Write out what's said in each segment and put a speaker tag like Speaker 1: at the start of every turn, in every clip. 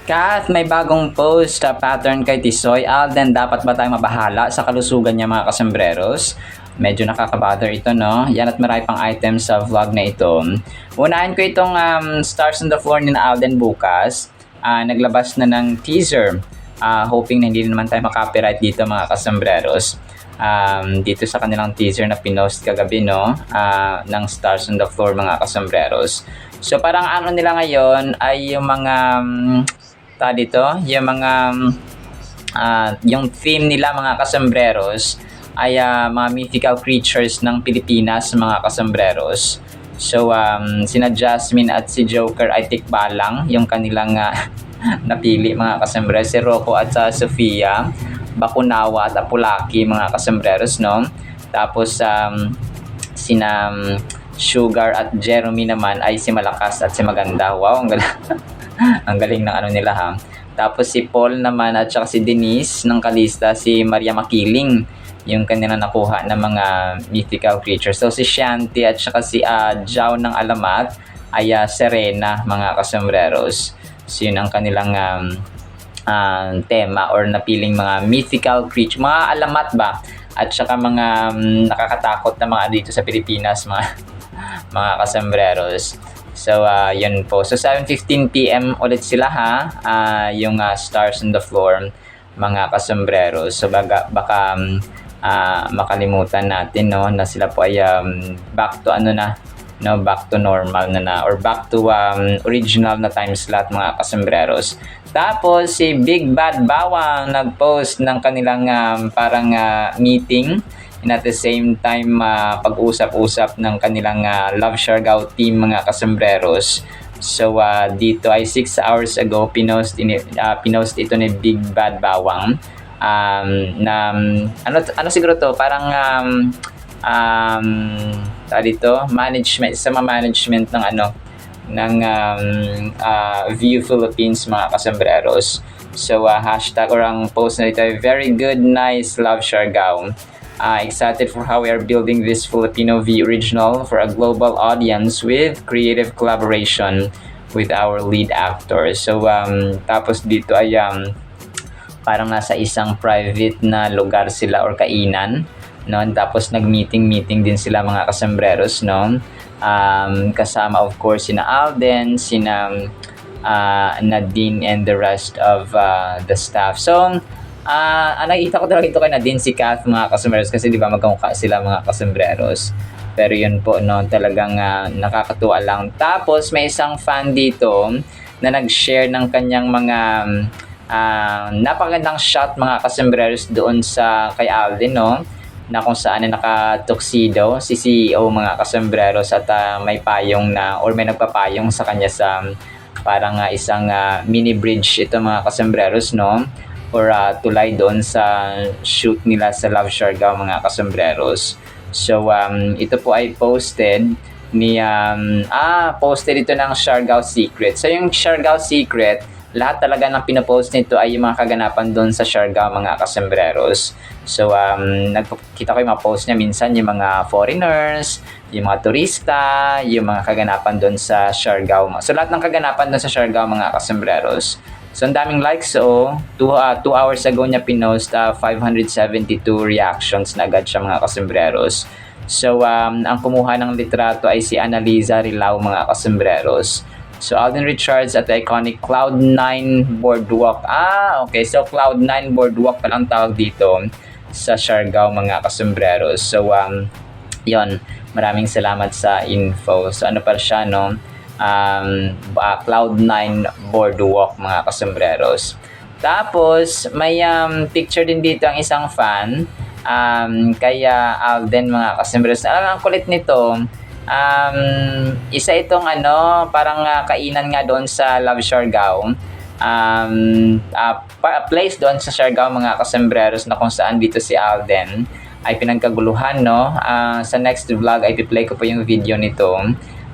Speaker 1: Kath, may bagong post sa pattern kay Tisoy. Alden, dapat ba tayo mabahala sa kalusugan niya mga kasembreros? Medyo nakaka-bother ito, no? Yan at marami pang items sa vlog na ito. Unahin ko itong Stars on the Floor ni na Alden bukas. Naglabas na ng teaser. Hoping na hindi naman tayo makapiright dito mga kasembreros. Dito sa kanilang teaser na pinost kagabi, no? Ng Stars on the Floor mga kasembreros. So parang ano nila ngayon ay yung mga dito, yung mga yung theme nila mga kasembreros ay mga mythical creatures ng Pilipinas mga kasembreros. So sina Jasmine at si Joker ay tikbalang yung kanilang napili mga kasembreros, si Rocco at Sofia, Bakunawa at Apulaki mga kasembreros, no? Tapos sina Sugar at Jeremy naman ay si Malakas at si Maganda. Wow, ang galing. Ang galing ng ano nila ha. Tapos si Paul naman at saka si Denise ng kalista, si Maria Makiling yung kanila nakuha ng mga mythical creatures. So si Shanti at saka si Jao ng Alamat ay Serena mga kasembreros. So yun ang kanilang tema or napiling mga mythical creatures, mga alamat ba, at saka mga nakakatakot na mga dito sa Pilipinas mga kasembreros. So yun po. So 7:15 PM ulit sila ha. Yung Stars on the Floor mga kasembreros. So baka makalimutan natin, no, na sila po ay back to back to normal na or back to original na time slot mga kasembreros. Tapos si Big Bad Bawang nag-post ng kanilang parang meeting, and at the same time pag-usap-usap ng kanilang Love Siargao team mga kasembreros. So dito ay 6 hours ago pinost ito ni Big Bad Bawang na ano siguro to, parang dito management ng View Philippines mga kasembreros. So hashtag or ang post na dito ay very good, nice, Love Siargao. Excited for how we are building this Filipino V original for a global audience with creative collaboration with our lead actor. So tapos dito ay parang nasa isang private na lugar sila or kainan, no? Tapos nag-meeting din sila mga kasembreros, no? Kasama of course sina Alden, sina Nadine and the rest of the staff. So nakita ko talaga ito kay Nadine, si Kath mga kasembreros, kasi di ba magkamukha sila mga kasembreros. Pero yun po, no, talagang nakakatuwa lang. Tapos may isang fan dito na nag-share ng kanyang mga napakagandang shot mga kasembreros doon sa kay Alden, no, na kung saan na naka-tuxedo si CEO mga kasembreros at may payong na or may nagpapayong sa kanya sa parang isang mini bridge ito mga kasembreros, no, or tulay doon sa shoot nila sa Love Siargao mga kasembreros. So ito po ay posted ito ng Siargao Secret. So yung Siargao Secret, lahat talaga ng pinopost nito ay yung mga kaganapan doon sa Siargao mga kasembreros. So nagkita ko yung mga post niya minsan, yung mga foreigners, yung mga turista, yung mga kaganapan doon sa Siargao. So lahat ng kaganapan doon sa Siargao mga kasembreros. So ang daming likes. So 2 hours ago niya pinost, 572 reactions na agad siya mga kasembreros. So ang kumuha ng litrato ay si Annaliza Rilao mga kasembreros. So Alden Richards at the iconic Cloud9 Boardwalk. Okay. So Cloud9 Boardwalk palang tawag dito sa Siargao mga kasembreros. So yon, maraming salamat sa info. So ano pa siya, no? Cloud9 Boardwalk mga kasembreros. Tapos may picture din dito ang isang fan kaya Alden mga kasembreros. Ang kulit nito, isa itong parang kainan nga doon sa Love Siargao, place doon sa Siargao mga kasembreros, na kung saan dito si Alden ay pinagkaguluhan, no. Sa next vlog ay i-play ko po yung video nito.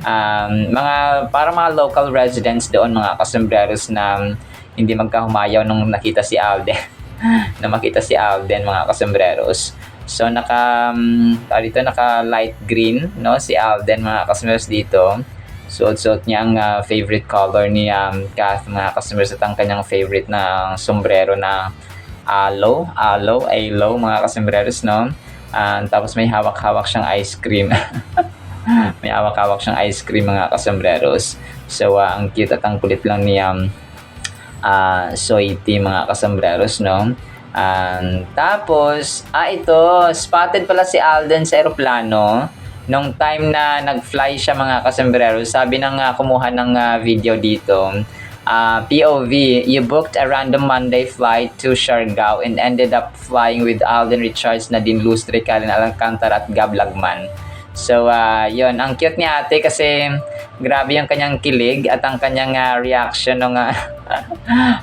Speaker 1: Mga local residents doon mga kasembreros na hindi magkahumayaw nung nakita si Alden na makita si Alden mga kasembreros. So naka light green, no, si Alden mga kasembreros dito. Suot-suot niya ang favorite color ni Kath, mga kasembreros, at ang kanyang favorite na sombrero na aloe, mga kasembreros, no? Tapos may hawak-hawak siyang ice cream. May hawak-hawak siyang ice cream, mga kasembreros. So, ang cute at ang kulit lang ni Soy Tea, mga kasembreros, no? Tapos, ito, spotted pala si Alden sa eroplano nung time na nag-fly siya, mga kasembreros. Sabi ng kumuha ng video dito, POV, you booked a random Monday flight to Siargao and ended up flying with Alden Richards, Nadine Lustre, Karen Alcantara at Gab Lagman. So, yun. Ang cute ni ate kasi grabe yung kanyang kilig at ang kanyang reaction nung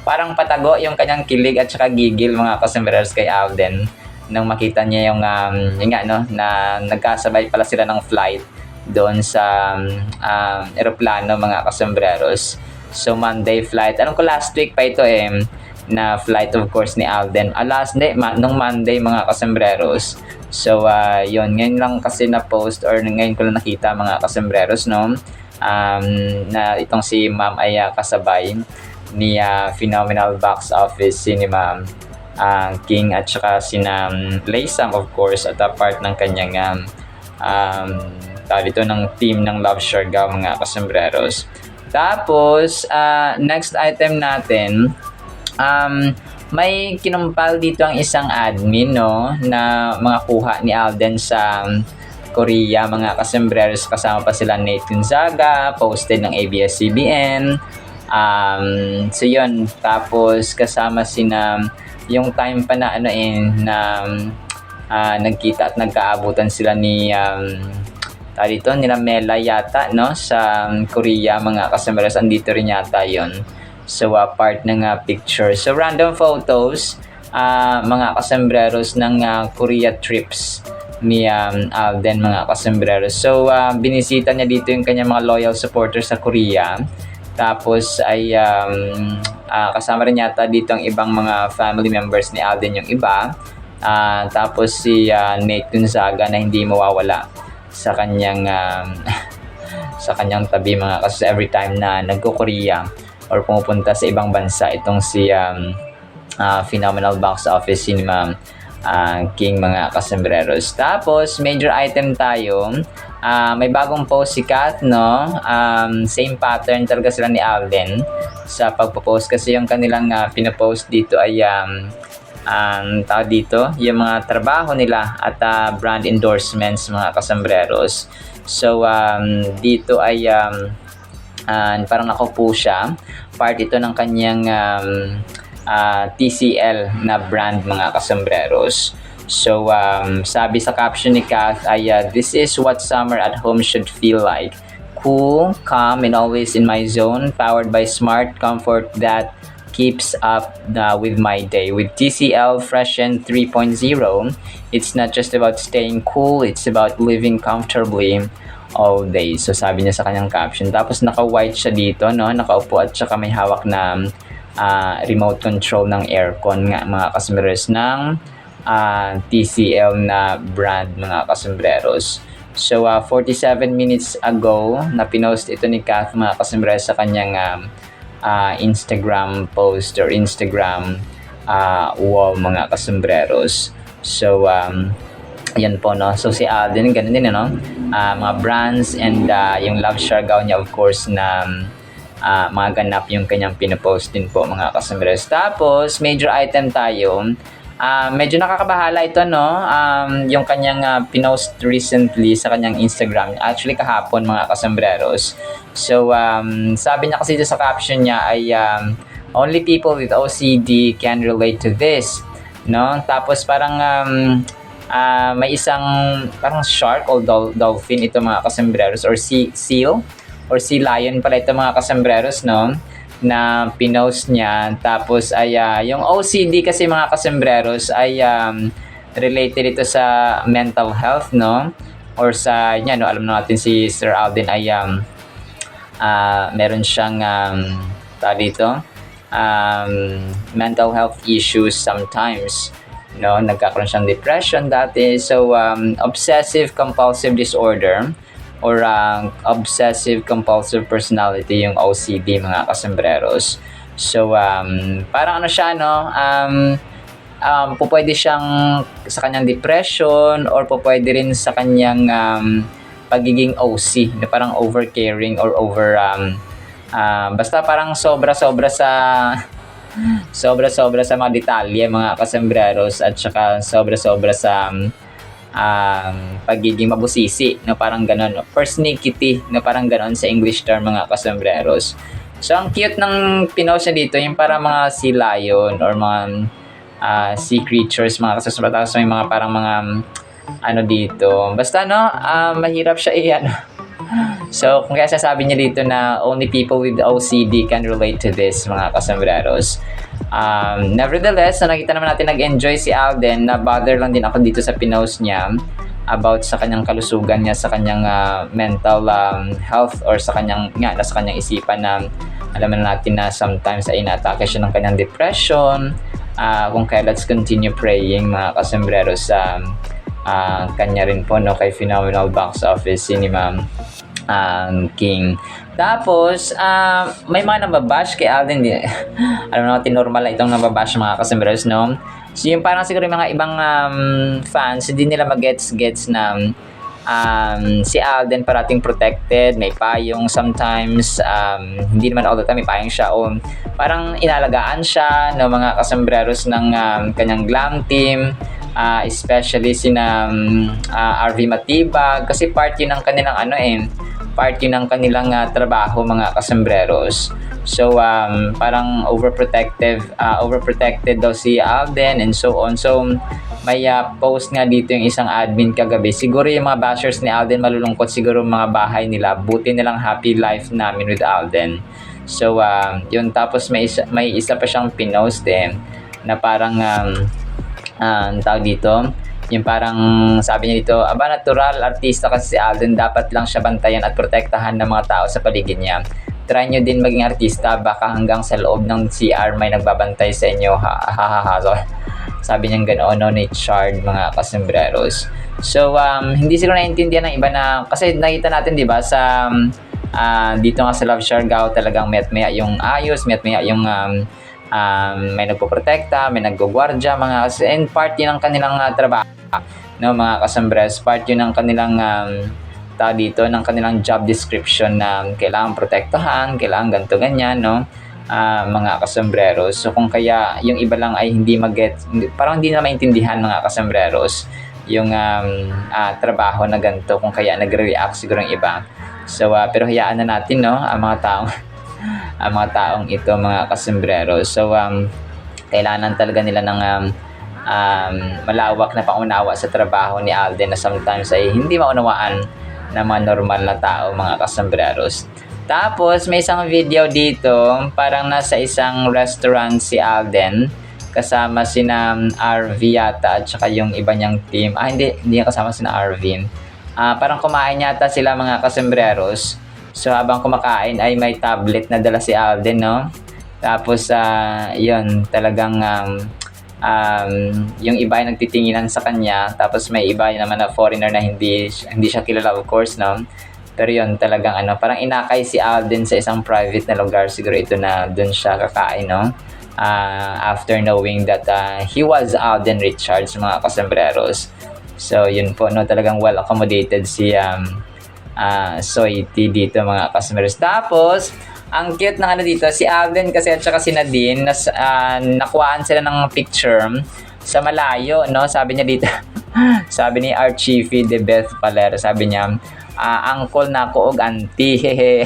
Speaker 1: parang patago yung kanyang kilig at saka gigil, mga kasembreros, kay Alden nung makita niya yung nga, no, na nagkasabay pala sila ng flight doon sa eroplano, mga kasembreros. So, Monday flight. Anong ko, last week pa ito na flight, of course, ni Alden. Last day, nung Monday, mga kasembreros. So, yun. Ngayon lang kasi na-post or ngayon ko lang nakita, mga kasembreros, no? Na itong si Ma'am ay kasabay ni Phenomenal Box Office Cinema King at saka sina Laysam, of course, at part ng kanyang dito ng team ng Love Siargao, mga kasembreros. Tapos, next item natin, may kinumpal dito ang isang admin, no, na mga kuha ni Alden sa Korea, mga kasembreros. Kasama pa sila Nate Gonzaga, posted ng ABS-CBN. So yun, tapos kasama yung time pa na nagkita at nagkaabutan sila ni nila Mela yata, no, sa Korea, mga kasembreros. Andito rin yata yun. So, part ng picture. So, random photos, mga kasembreros, ng Korea trips ni Alden, mga kasembreros. So, binisita niya dito yung kanyang mga loyal supporters sa Korea. Tapos, ay kasama rin yata dito ang ibang mga family members ni Alden, yung iba. Tapos, si Nate Gonzaga na hindi mawawala sa kanyang sa kanyang tabi, mga kasembreros, every time na nagko-Korea or pumupunta sa ibang bansa itong si Phenomenal Box Office Cinema King, mga kasembreros. Tapos, major item tayo. May bagong post si Kath, no? Same pattern talaga sila ni Alden sa pagpo-post kasi yung kanilang pinopost dito ay tao dito, yung mga trabaho nila at brand endorsements, mga kasembreros. So, dito ay parang nakaupo siya. Part ito ng kanyang TCL na brand, mga kasembreros. So, sabi sa caption ni Kath ay, this is what summer at home should feel like. Cool, calm, and always in my zone. Powered by smart comfort that keeps up with my day. With TCL Freshen 3.0, it's not just about staying cool, it's about living comfortably all day. So, sabi niya sa kanyang caption. Tapos, naka-white siya dito, no? Nakaupo at saka may hawak na remote control ng aircon nga, mga kasembreros, ng TCL na brand, mga kasembreros. So, 47 minutes ago, na pinost ito ni Kath, mga kasembreros, sa kanyang Instagram post or Instagram wall, mga kasembreros. So, yan po, no. So, si Alden, ganun din, no. Mga brands and yung Love Siargao niya, of course, na mga ganap yung kanyang pinopost din po, mga kasembreros. Tapos, major item tayo. Medyo nakakabahala ito, no. Yung kanyang pinost recently sa kanyang Instagram. Actually, kahapon, mga kasembreros. So, sabi niya kasi sa caption niya ay only people with OCD can relate to this, no. Tapos, parang may isang parang shark o dolphin ito, mga kasembreros, or seal or sea lion pala ito, mga kasembreros, no, na pinost niya. Tapos ay yung OCD kasi, mga kasembreros, ay related ito sa mental health, no, or sa no, alam natin si Sir Alden ay meron siyang mental health issues sometimes, no. Nagkakaroon siyang depression dati. So, obsessive compulsive disorder or obsessive compulsive personality, yung OCD, mga kasembreros. So parang ano siya, no, pupwede siyang sa kanyang depression, or pupwede rin sa kanyang pagiging OC, na parang overcaring or basta parang sobra-sobra sa mga detalye, mga kasembreros, at saka sobra-sobra sa pagiging mabusisi, no, parang ganon, no? Persnickety, no, parang ganon sa English term, mga kasembreros. So ang cute ng pinost niya dito, yung parang mga sea lion or mga sea creatures, mga kasembreros. May mga parang mga ano dito, basta no, mahirap siya ano. So kung kaya sasabi niya dito na only people with OCD can relate to this, mga kasembreros. Nevertheless, nakita naman natin nag-enjoy si Alden, na bother lang din ako dito sa pinost niya about sa kanyang kalusugan niya, sa kanyang mental health, or sa kanyang isipan, na alam na natin na sometimes ay inaatake siya ng kanyang depression. Kung kaya, let's continue praying, mga kasembreros, sa kanya rin po, no, kay Phenomenal Box Office Cinema King. Tapos may mga nababash kay Alden. Alam natin, normal lang itong nababash, mga kasembreros, no? So yung parang siguro yung mga ibang fans, hindi nila mag-gets na si Alden parating protected, may payong sometimes, hindi naman all the time may payong siya, o parang inalagaan siya ng mga kasembreros ng kanyang glam team, especially sina RV Matibag, kasi part yun ng kanilang trabaho, mga kasembreros. So parang overprotected daw si Alden, and so on. So may post nga dito yung isang admin kagabi, siguro yung mga bashers ni Alden malulungkot siguro mga bahay nila, buti nilang happy life namin with Alden. So yun, tapos may isa pa siyang pinost na parang tawag dito, yung parang sabi niya dito, natural artista kasi si Alden, dapat lang siya bantayan at protektahan ng mga tao sa paligid niya. Try nyo din maging artista, baka hanggang sa loob ng CR may nagbabantay sa inyo, So, sabi niya ganoon, no, ni Chard, mga kasembreros. So hindi siguro naiintindihan ng iba, na kasi nakita natin, di ba, sa dito nga sa Love Siargao, talagang met-maya yung ayos, met-maya yung may nagpoprotekta, may naggugwardya, and part yun ng kanilang trabaho, no, mga kasembreros. Part yun ng kanilang dito, ng kanilang job description, na kailangan protektahan, kailangan ganito ganyan, no, mga kasembreros. So kung kaya yung iba lang ay hindi parang hindi na maintindihan, mga kasembreros, yung trabaho na ganito, kung kaya nagre-react siguro yung iba. So pero hayaan na natin, no, ang mga taong ito, mga kasembreros. So kailangan talaga nila ng malawak na pangunawa sa trabaho ni Alden, na sometimes ay hindi maunawaan ng mga normal na tao, mga kasembreros. Tapos may isang video dito, parang nasa isang restaurant si Alden, kasama sina RV yata, at saka yung iba niyang team. Hindi kasama sina RV. Parang kumain yata sila, mga kasembreros. So habang kumakain ay may tablet na dala si Alden, no? Tapos yun, talagang yung iba ay nagtitinginan sa kanya, tapos may iba naman na foreigner na hindi siya kilala, of course, no? Pero yun, talagang parang inakay si Alden sa isang private na lugar, siguro ito, na dun siya kakain, no? After knowing that he was Alden Richards, mga kasembreros. So yun po, no, talagang well accommodated si Soy T dito, mga kasembreros. Tapos ang cute ng dito, si Alden kasi at saka si Nadine, nakuhaan sila ng picture sa malayo, no? Sabi niya dito, sabi ni Archie de Beth Paler, sabi niya, uncle na ko og auntie, hehe.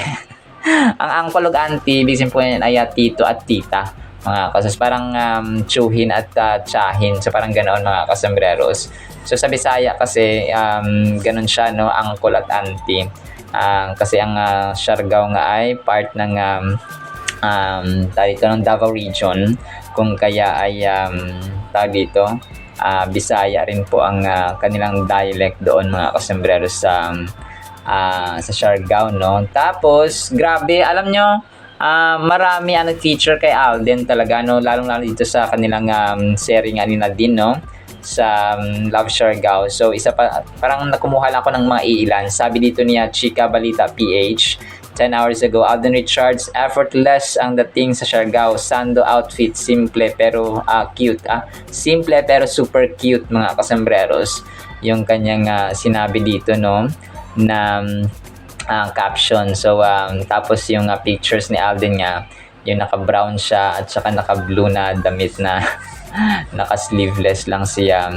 Speaker 1: Ang uncle og auntie, ibig sabihin po ay tito at tita, mga kasas, parang tsuhin at tsahin. So parang ganoon, mga kasembreros. So sa Bisaya kasi ganun siya, no, uncle at auntie. Kasi ang Siargao nga ay part ng dito ng Davao region, kung kaya ay dito Bisaya rin po ang kanilang dialect doon, mga kasembreros, sa Siargao, no. Tapos grabe, alam nyo, marami ang nag-feature kay Alden talaga, no, lalong-lalo dito sa kanilang serie nga ni Nadine, no. sa Love Siargao. So isa pa, parang nakumuha lang ako ng mga iilan. Sabi dito niya, Chika Balita PH, 10 hours ago, Alden Richards, effortless ang dating sa Siargao. Sando outfit, simple pero cute. Simple pero super cute, mga kasembreros. Yung kanyang sinabi dito, no, na caption. So tapos yung pictures ni Alden nga, yung naka-brown siya at saka naka-blue na damit na naka-sleeveless lang siya.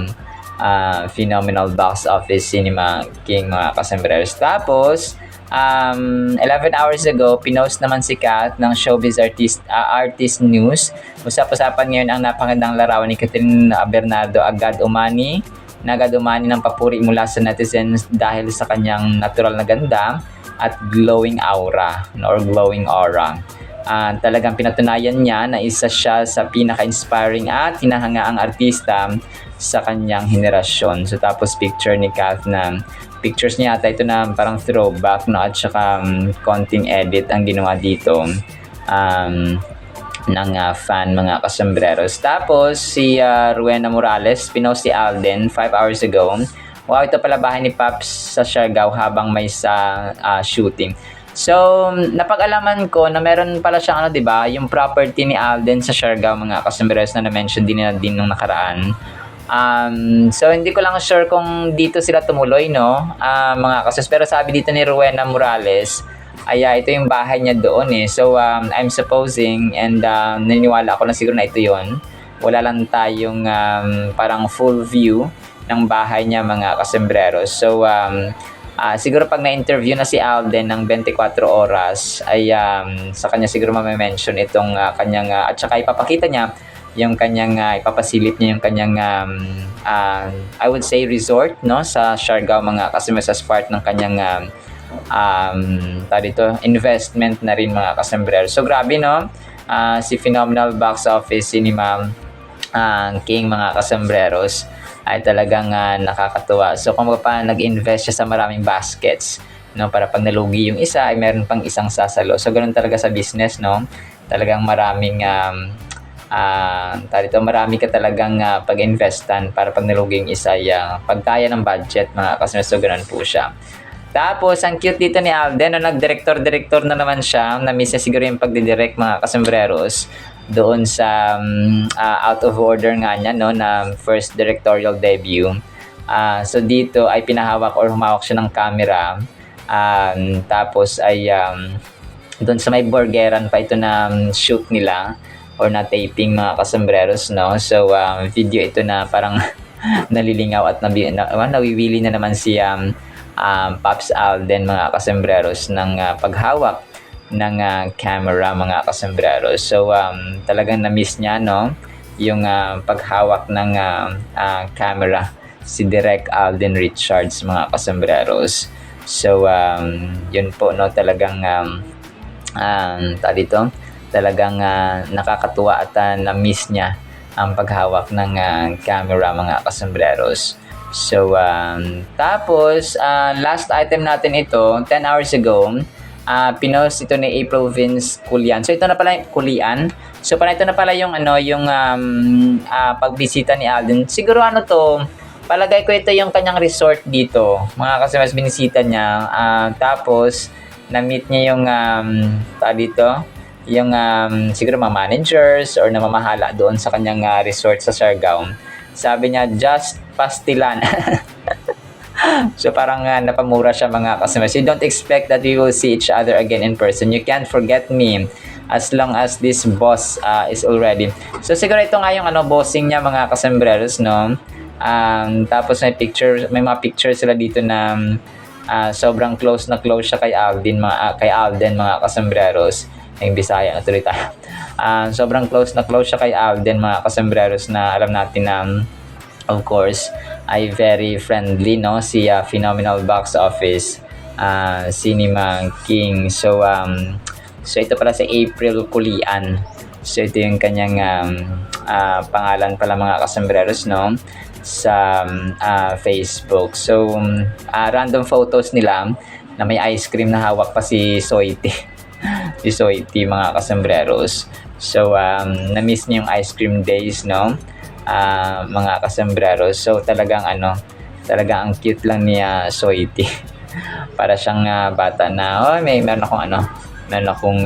Speaker 1: Phenomenal box office Cinema King, mga kasembreros. Tapos 11 hours ago, pinost naman si Kat ng Showbiz Artist News. Usap-usapan ngayon ang napakagandang larawan ni Catherine Bernardo agad umani ng papuri mula sa netizens dahil sa kanyang natural na ganda at glowing aura or glowing aura. Talagang pinatunayan niya na isa siya sa pinaka-inspiring at hinahangaang artista sa kanyang henerasyon. So tapos picture ni Kath na pictures niya ata ito na parang throwback, no, at saka konting edit ang ginawa dito ng fan, mga kasembreros. Tapos si Rowena Morales, pinost si Alden 5 hours ago. Wow, ito pala bahay ni Paps sa Siargao habang may sa shooting. So, napag-alaman ko na meron pala siyang 'di ba, yung property ni Alden sa Siargao, mga kasembreros, na na-mention din nung nakaraan. So hindi ko lang sure kung dito sila tumuloy, no, mga kasus, pero sabi dito ni Rowena Morales ay ito yung bahay niya doon So I'm supposing and naniniwala ako na siguro na ito yon. Wala lang tayong parang full view ng bahay niya, mga kasembreros. So siguro pag na-interview na si Alden ng 24 oras ay sa kanya siguro ma-mention itong kanyang at saka ipapakita niya yung kanyang ipapasilip niya yung kanyang I would say resort, no, sa Siargao, mga kasembreros, as part ng kanyang investment na rin, mga kasembreros. So grabe, no, si Phenomenal Box Office Cinema King, mga kasembreros, ay talagang nakakatuwa. So kung pa nag-invest siya sa maraming baskets, no, para pag nalugi yung isa ay meron pang isang sasalo. So ganoon talaga sa business, no, talagang maraming marami ka talagang pag-investan para pag nalugi yung isa pagkaya ng budget, mga kasembreros. So ganoon po siya. Tapos ang cute dito ni Alden, no, nag-director na naman siya. Na-miss niya siguro yung pagdidirect, mga kasembreros, doon sa Out of Order nga niya, no, na first directorial debut. So dito ay pinahawak or humawak siya ng camera. Tapos ay doon sa may Borgeran pa ito na shoot nila or na taping, mga kasembreros, no. So video ito na parang nalilingaw at nawiwili na naman si Pops Alden, mga kasembreros, ng paghawak ng camera, mga kasembreros. So talagang na-miss niya, no, yung paghawak ng camera si Direk Alden Richards, mga kasembreros. So yun po, no, talagang talagang nakakatuwa at na-miss niya ang paghawak ng camera, mga kasembreros. So tapos last item natin ito, 10 hours ago, pinost ito ni April Vince Culian. So ito na pala yung Culian. So ito na pala yung yung pagbisita ni Alden. Siguro palagay ko ito yung kanyang resort dito, mga kasembreros, binisita niya. Tapos na-meet niya yung yung siguro mga managers or namamahala doon sa kanyang resort sa Siargao. Sabi niya, just pastilan. So parang napamura siya, mga kasembreros. You don't expect that we will see each other again in person. You can't forget me as long as this boss is already. So siguro ito nga yung bossing niya, mga kasembreros, no. Tapos may mga picture sila dito na sobrang close siya kay Alden, mga kasembreros. Yung Bisaya na tuloy tayo. Sobrang close siya kay Alden, mga kasembreros, na alam natin na of course ay very friendly, no, si Phenomenal Box Office Cinema King. So ito pala si April Culian. So ito yung kanyang pangalan pala, mga kasembreros, no, sa Facebook. So random photos nila na may ice cream na hawak pa si Soiti. Si Soiti, mga kasembreros. So na-miss niya yung ice cream days, no. mga kasembreros. So talagang talagang ang cute lang niya Soiti. Para siyang bata na, oh, meron akong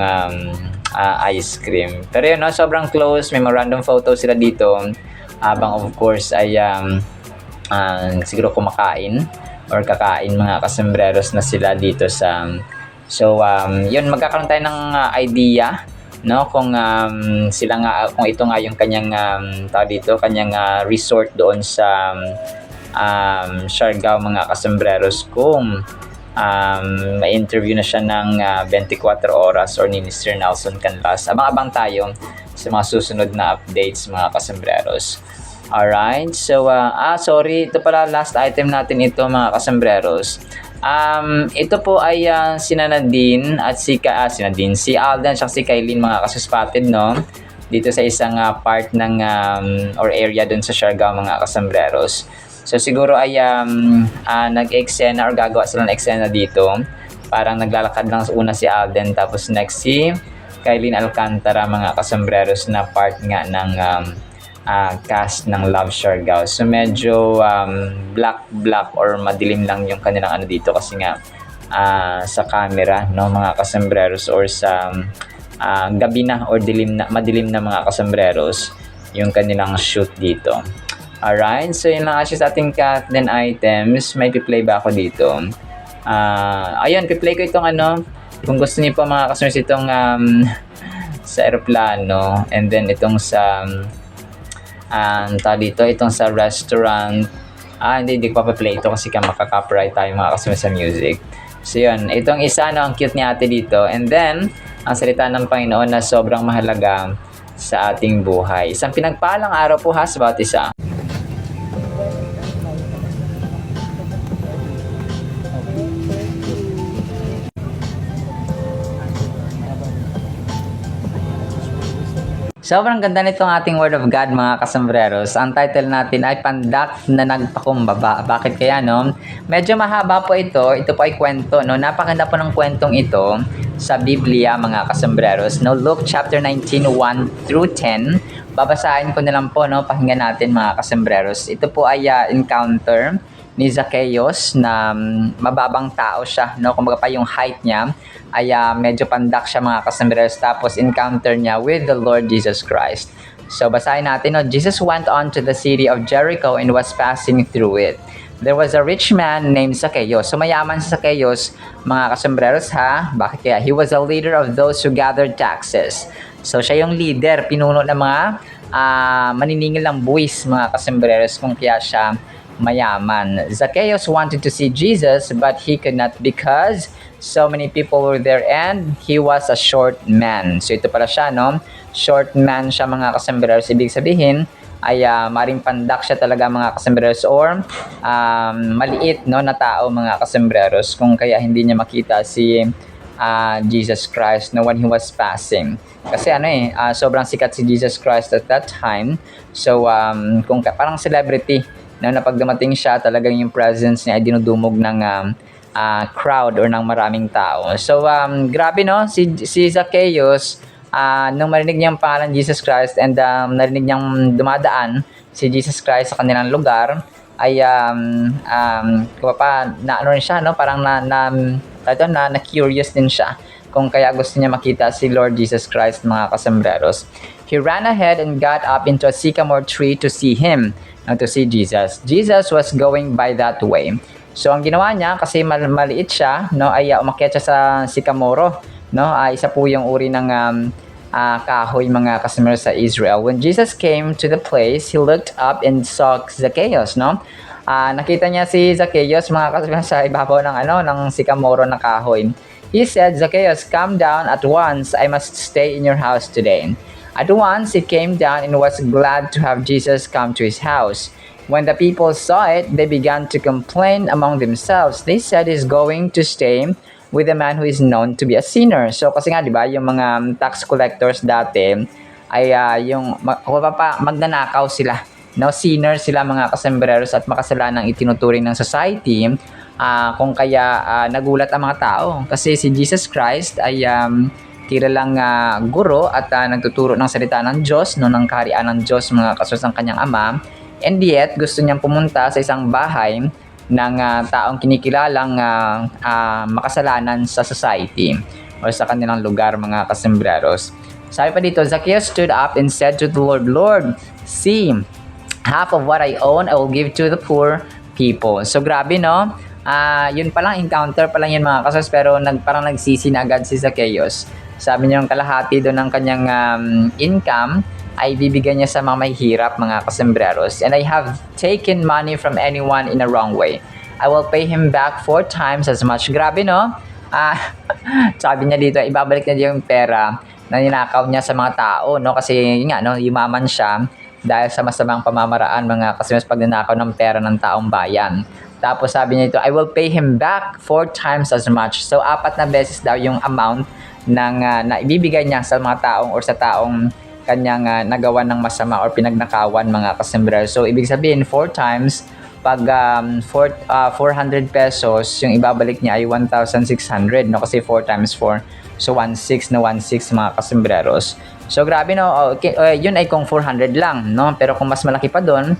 Speaker 1: ice cream. Pero yun, no, sobrang close, memorandum photo sila dito. Habang of course ay siguro kumakain or kakain mga kasembreros na sila dito sa yun, magkakaroon tayo ng idea, no, kung kung ito nga yung kanyang kanyang resort doon sa Siargao mga kasembreros, kung may interview na siya ng 24 oras or ni Mr. Nelson Canlas. Abang-abang tayo sa mga susunod na updates mga kasembreros. Alright, so sorry, ito pala last item natin ito mga kasembreros. Ito po ay si Nadine at si Alden at si Kailin mga kasuspatid, no? Dito sa isang part ng or area dun sa Siargao mga kasembreros. So siguro ay nag-eksena or gagawa sila ng eksena dito. Parang naglalakad lang una si Alden, tapos next si Kailin Alcantara mga kasembreros na part nga ng cast ng Love Siargao. So medyo black or madilim lang yung kanilang dito kasi nga sa camera, no mga kasembreros, or sa gabi na or madilim na mga kasembreros yung kanilang shoot dito. Alright, so yun lang siya sa ating cat then items. May pi-play ba ako dito? Ayun, pi-play ko itong kung gusto niyo po mga kasembreros itong sa aeroplano, and then itong sa itong sa restaurant. Hindi ko pa play ito kasi makaka-copyright tayo mga kasama sa music. So yun, itong isa ang cute ni ate dito. And then, ang salita ng Panginoon na sobrang mahalaga sa ating buhay. Isang pinagpalang araw po ha sa bawat isa. Sobrang ganda nitong ating Word of God mga kasembreros. Ang title natin ay Pandak na Nagpakumbaba. Bakit kaya, no? Medyo mahaba po ito. Ito po ay kwento, no? Napakaganda po ng kwentong ito sa Biblia mga kasembreros. No? Luke chapter 19, 1 through 10. Babasahin ko na lang po, no? Pakinggan natin mga kasembreros. Ito po ay encounter ni Zacchaeus na mababang tao siya, no? Kumbaga pa yung height niya ay medyo pandak siya mga kasembreros, tapos encounter niya with the Lord Jesus Christ. So basahin natin, no? Jesus went on to the city of Jericho and was passing through it. There was a rich man named Zacchaeus. So mayaman si Zacchaeus mga kasembreros ha. Bakit kaya? He was a leader of those who gathered taxes. So siya yung leader, pinuno ng mga maniningil ng buwis mga kasembreros, kung kaya siya mayaman. Zacchaeus wanted to see Jesus but he could not because so many people were there and he was a short man. So ito pala siya, no? Short man siya mga kasembreros. Ibig sabihin ay maring pandak siya talaga mga kasembreros, or maliit, no, na tao mga kasembreros, kung kaya hindi niya makita si Jesus Christ, no, when he was passing. Kasi sobrang sikat si Jesus Christ at that time. So kung parang celebrity, no, na pag dumating siya, talagang yung presence niya ay dinudumog ng crowd or ng maraming tao. So grabe, no, si Zacchaeus, nung marinig niya ang pangalan Jesus Christ and narinig niyang dumadaan si Jesus Christ sa kanilang lugar, ay rin siya, no, parang na curious din siya, kung kaya gusto niya makita si Lord Jesus Christ mga kasembreros. He ran ahead and got up into a sycamore tree to see him, to see Jesus. Jesus was going by that way. So ang ginawa niya, kasi maliit siya, no, ay umakyat siya sa sycamore, no, isa po yung uri ng kahoy mga kasembreros sa Israel. When Jesus came to the place, he looked up and saw Zacchaeus, no. Nakita niya si Zacchaeus mga kasembreros sa ibabaw ng sycamore na kahoy. He said, "Zacchaeus, come down at once. I must stay in your house today." At once he came down and was glad to have Jesus come to his house. When the people saw it, they began to complain among themselves. They said he's going to stay with a man who is known to be a sinner. So kasi nga, di ba, yung mga tax collectors dati ay magnanakaw sila. No, sinner sila mga kasembreros at makasalanang itinuturing ng society. Kung kaya nagulat ang mga tao kasi si Jesus Christ ay kilalang guro at nagtuturo ng salita ng Diyos, no, ng kaharian ng Diyos, mga kasos ng kanyang ama. And yet, gusto niyang pumunta sa isang bahay ng taong kinikilalang makasalanan sa society o sa kanilang lugar, mga kasembreros. Sabi pa dito, Zacchaeus stood up and said to the Lord, Lord, see, half of what I own I will give to the poor people. So grabe, no? Yun palang encounter pa lang yun, mga kasos, pero parang nagsisi na agad si Zacchaeus. Sabi niya yung kalahati doon ng kanyang income ay bibigyan niya sa mga may hirap, mga kasembreros. And I have taken money from anyone in a wrong way. I will pay him back 4 times as much. Grabe, no? Sabi niya dito, ibabalik niya yung pera na ninakaw niya sa mga tao, no? Kasi yun nga, no, yumaman siya dahil sa masamang pamamaraan, mga kasembreros, pag ninakaw ng pera ng taong bayan. Tapos sabi niya ito, I will pay him back 4 times as much. So 4 na beses daw yung amount ng na ibibigay niya sa mga taong or sa taong kanyang nagawa ng masama or pinagnakawan, mga kasembreros. So ibig sabihin 4 times, pag 400 pesos, yung ibabalik niya ay 1,600, no? Kasi 4 times 4. So 1,600 na 1,600, mga kasembreros. So grabe, no? Okay, yun ay kung 400 lang, no? Pero kung mas malaki pa doon,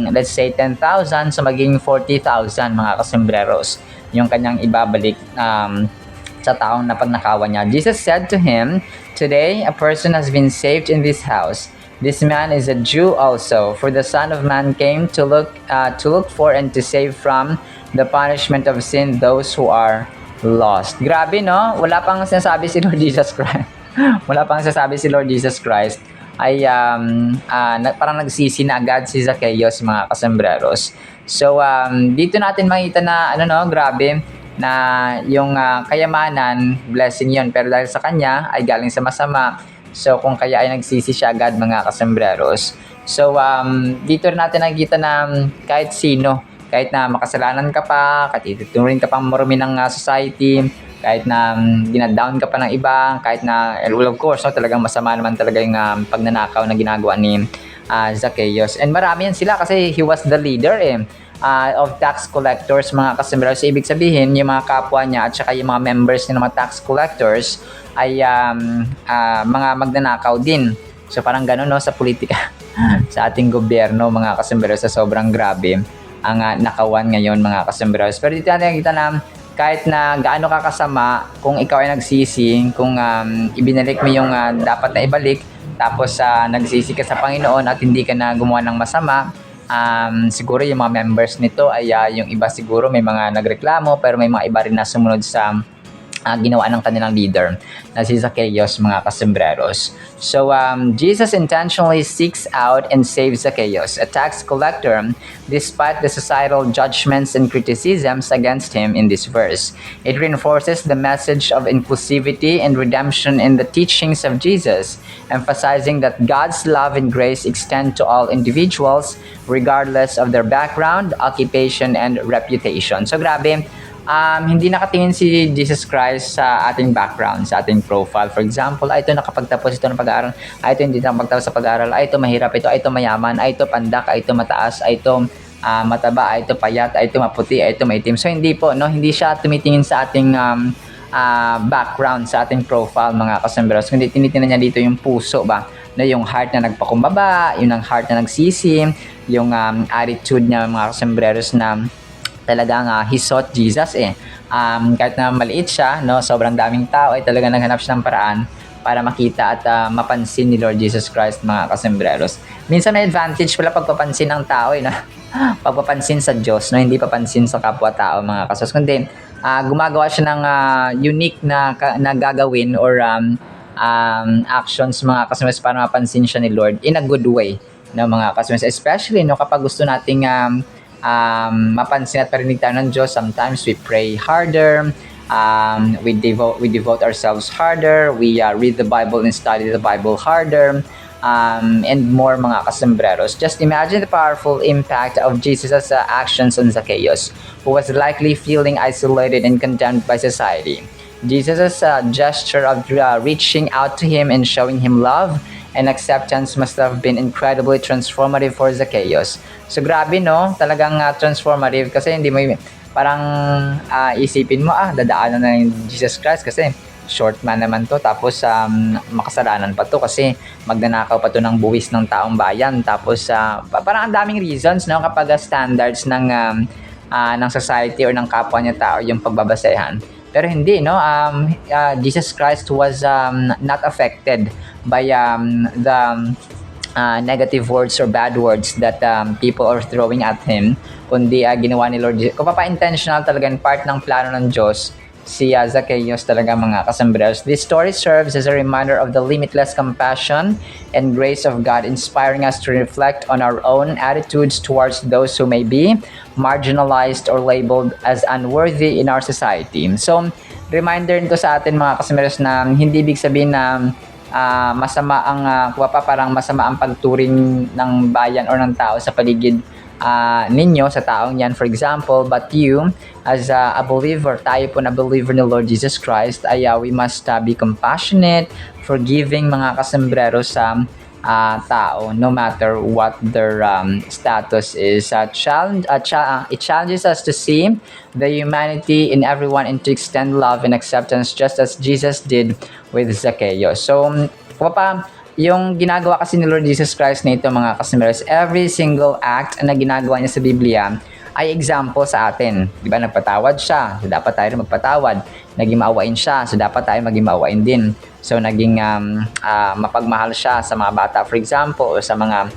Speaker 1: let's say 10,000, so maging 40,000, mga kasembreros, yung kanyang ibabalik sa taong napagnakawan niya. Jesus said to him, today a person has been saved in this house. This man is a Jew also, for the Son of Man came to look for and to save from the punishment of sin those who are lost. Grabe, no? Wala pang sinasabi si Lord Jesus Christ. Wala pang sinasabi si Lord Jesus Christ ay parang nagsisi na agad si Zacchaeus, mga kasembreros. So dito natin makita na grabe na yung kayamanan, blessing yon, pero dahil sa kanya ay galing sa masama. So kung kaya ay nagsisi siya agad, mga kasembreros. So dito natin nakikita na kahit sino, kahit na makasalanan ka pa, kahit ituturing ka pang marumi ng society, kahit na ginadown ka pa ng iba, kahit na, well, of course, no, talagang masama naman talaga yung pagnanakaw na ginagawa ni Zacchaeus. And marami yan sila kasi he was the leader of tax collectors, mga kasembreros. So, ibig sabihin, yung mga kapwa niya at saka yung mga members niya ng mga tax collectors ay mga magnanakaw din. So parang gano'n, no, sa politika sa ating gobyerno, mga kasembreros, sa sobrang grabe ang nakawan ngayon, mga kasembreros. Pero dito natin nakikita na kahit na gaano ka kasama, kung ikaw ay nagsisi, kung ibinalik mo yung dapat na ibalik, tapos nagsisi ka sa Panginoon at hindi ka na gumawa ng masama, siguro yung mga members nito ay yung iba siguro may mga nagreklamo, pero may mga iba rin na sumunod sa ginawa ng kanilang leader na si Zacchaeus, mga kasembreros. So Jesus intentionally seeks out and saves Zacchaeus, a tax collector, despite the societal judgments and criticisms against him in this verse. It reinforces the message of inclusivity and redemption in the teachings of Jesus, emphasizing that God's love and grace extend to all individuals regardless of their background, occupation, and reputation. So grabe, hindi nakatingin si Jesus Christ sa ating background, sa ating profile. For example, ito nakapagtapos ito ng pag-aaral, ito hindi nakapagtapos sa pag-aaral, ito mahirap, ito mayaman, ito pandak, ito mataas, ito mataba, ito payat, ito maputi, ito maitim. So hindi po, no, hindi siya tumitingin sa ating background, sa ating profile, mga kasembreros. Kundi tinitingnan niya dito yung puso ba, na yung heart na nagpakumbaba, yung heart na nagsisi, yung attitude niya, mga kasembreros, na talagang he sought Jesus kahit na maliit siya, no, sobrang daming tao, ay talagang naghanap siya ng paraan para makita at mapansin ni Lord Jesus Christ, mga kasembreros. Minsan may advantage pala pagpapansin ng tao, no? Pagpapansin sa Diyos, no, hindi papansin sa kapwa-tao, mga kasos. Kundi gumagawa siya ng unique na gagawin or actions, mga kasembreros, para mapansin siya ni Lord in a good way, no, mga kasembreros. Especially, no, kapag gusto nating mapansin at parinig tayo ng Diyos, sometimes we pray harder, we devote ourselves harder, we read the Bible and study the Bible harder, and more, mga kasembreros. Just imagine the powerful impact of Jesus' actions on Zacchaeus, who was likely feeling isolated and condemned by society. Jesus' gesture of reaching out to him and showing him love and acceptance must have been incredibly transformative for Zacchaeus. So grabe, no? Talagang transformative kasi hindi mo parang isipin mo, dadaanan na yung Jesus Christ kasi short man naman to, tapos makasalanan pa to kasi magnanakaw pa to ng buwis ng taong bayan. Tapos parang ang daming reasons, no, kapag standards ng society or ng kapwa niya tao yung pagbabasehan. Pero hindi, no, Jesus Christ was not affected by the negative words or bad words that people are throwing at him, kundi ginawa ni Lord Jesus. Kung intentional talaga, part ng plano ng Diyos, si Zacchaeus talaga, mga kasambreros. This story serves as a reminder of the limitless compassion and grace of God, inspiring us to reflect on our own attitudes towards those who may be marginalized or labeled as unworthy in our society. So, reminder nito sa atin, mga kasambreros, na hindi ibig sabihin na masama ang parang masama ang pagturing ng bayan or ng tao sa paligid ninyo, sa taong yan, for example. But you, as a believer, tayo po na believer ni Lord Jesus Christ, ay we must be compassionate, forgiving, mga kasombrero, sa tao, no matter what their status is. It challenges us to see the humanity in everyone and to extend love and acceptance just as Jesus did with Zacchaeus. So, yung ginagawa kasi ni Lord Jesus Christ na ito, mga kasombrero, every single act na ginagawa niya sa Biblia ay example sa atin. Diba, nagpatawad siya, so dapat tayo magpatawad. Naging maawain siya, so dapat tayo maging maawain din. So naging mapagmahal siya sa mga bata, for example, o sa mga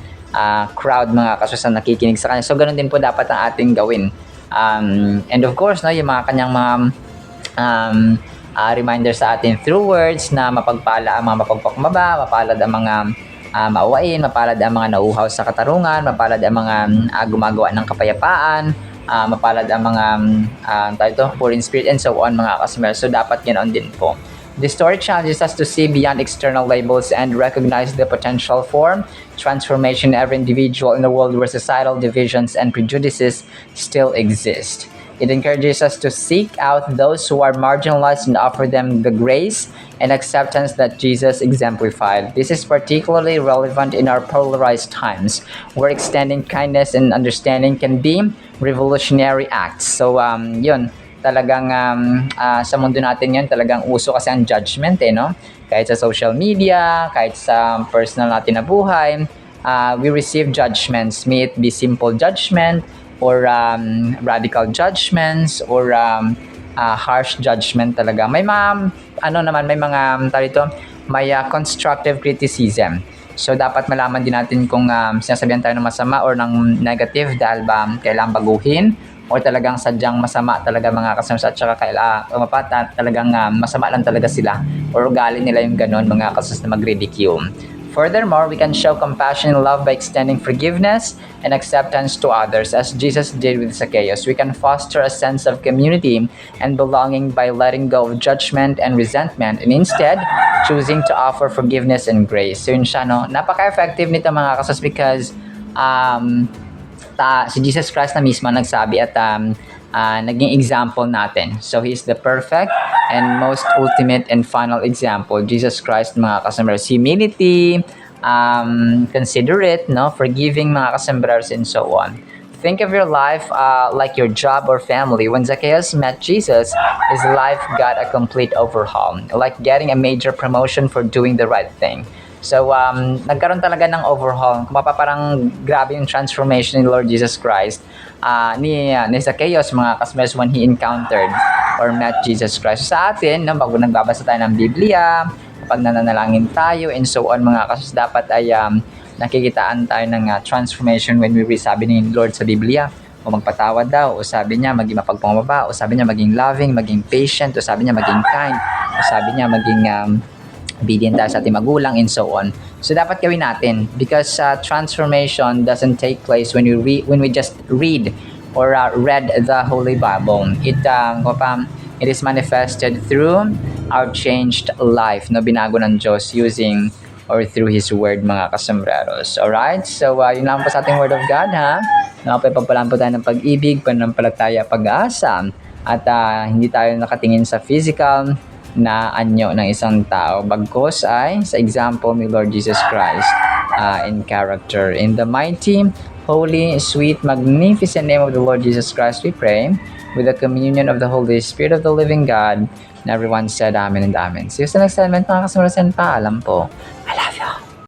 Speaker 1: crowd, mga kasusan nakikinig sa kanya. So ganun din po dapat ang ating gawin. And of course, no, yung mga kanyang mga reminder sa atin through words na mapagpala ang mga mapagpakumbaba, mapalad ang mga maawain, mapalad ang mga nauuhaw sa katarungan, mapalad ang mga gumagawa ng kapayapaan, mapalad ang mga poor in spirit, and so on, mga kasombrero. So dapat ganoon din po. The story challenges us to see beyond external labels and recognize the potential for transformation in every individual in a world where societal divisions and prejudices still exist. It encourages us to seek out those who are marginalized and offer them the grace and acceptance that Jesus exemplified. This is particularly relevant in our polarized times, where extending kindness and understanding can be revolutionary acts. So, yun, talagang sa mundo natin yun, talagang uso kasi ang judgment, no? Kahit sa social media, kahit sa personal natin na buhay, we receive judgments, may it be simple judgment, or radical judgments, or harsh judgment talaga. May mga may constructive criticism. So dapat malaman din natin kung sinasabihan tayo ng masama or ng negative dahil ba kailangang baguhin, or talagang sadyang masama talaga, mga kasama, at saka talagang masama lang talaga sila, or ugali nila yung ganon, mga kasus, na mag-ridicule. Furthermore, we can show compassion and love by extending forgiveness and acceptance to others, as Jesus did with Zacchaeus. We can foster a sense of community and belonging by letting go of judgment and resentment, and instead choosing to offer forgiveness and grace. So yun siya, no? Napaka-effective nito, mga kasos, because si Jesus Christ na mismo nagsabi at naging example natin. So He is the perfect and most ultimate and final example. Jesus Christ, mga kasambreros, humility, considerate, no, forgiving, mga kasambreros, and so on. Think of your life like your job or family. When Zacchaeus met Jesus, his life got a complete overhaul, like getting a major promotion for doing the right thing. So, nagkaroon talaga ng overhaul. Parang grabe yung transformation ni Lord Jesus Christ ni Zacchaeus, mga kasambreros, when he encountered or met Jesus Christ. Sa atin, no, bago nagbabasa tayo ng Biblia, kapag nananalangin tayo, and so on, mga kasus, dapat ay nakikitaan tayo ng transformation when we read, sabi ni Lord sa Biblia, o magpatawad daw, o sabi niya maging mapagpangababa, o sabi niya maging loving, maging patient, o sabi niya maging kind, o sabi niya maging obedient tayo sa ating magulang, and so on. So dapat gawin natin, because transformation doesn't take place when we just read or read the Holy Bible. It is manifested through our changed life, no, binago ng Diyos using or through His Word, mga kasombreros. Alright? So yun lang po sa ating Word of God, ha? Nakapagpapalaan po tayo ng pag-ibig, pananampalataya, pag-asa, at hindi tayo nakatingin sa physical na anyo ng isang tao, bagkus ay sa example ni Lord Jesus Christ in character. In the mighty, holy, sweet, magnificent name of the Lord Jesus Christ, we pray. with the communion of the Holy Spirit of the living God. And everyone said Amen and Amen. See you sa next segment mga kasambreros and paalam po. I love you.